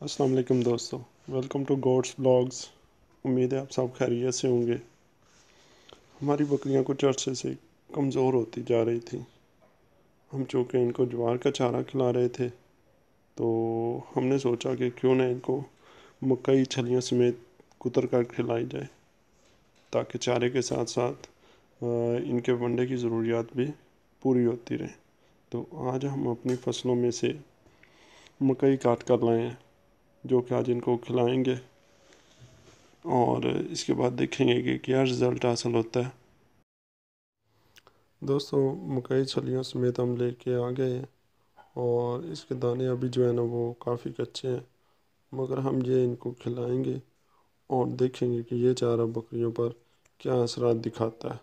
अस्सलाम वालेकुम दोस्तों, वेलकम टू गॉड्स ब्लॉग्स। उम्मीद है आप सब खैरियत से होंगे। हमारी बकरियां कुछ अरसे से कमज़ोर होती जा रही थी। हम चूँकि इनको ज्वार का चारा खिला रहे थे, तो हमने सोचा कि क्यों ना इनको मकई छलियों समेत कुतर कर खिलाई जाए, ताकि चारे के साथ साथ इनके वंडे की ज़रूरियात भी पूरी होती रहे। तो आज हम अपनी फसलों में से मकई काट कर लाए हैं, जो कि आज इनको खिलाएंगे और इसके बाद देखेंगे कि क्या रिज़ल्ट हासिल होता है। दोस्तों, मकई छलियों समेत हम लेके आ गए हैं और इसके दाने अभी जो है ना वो काफ़ी कच्चे हैं, मगर हम ये इनको खिलाएंगे और देखेंगे कि ये चारा बकरियों पर क्या असरात दिखाता है।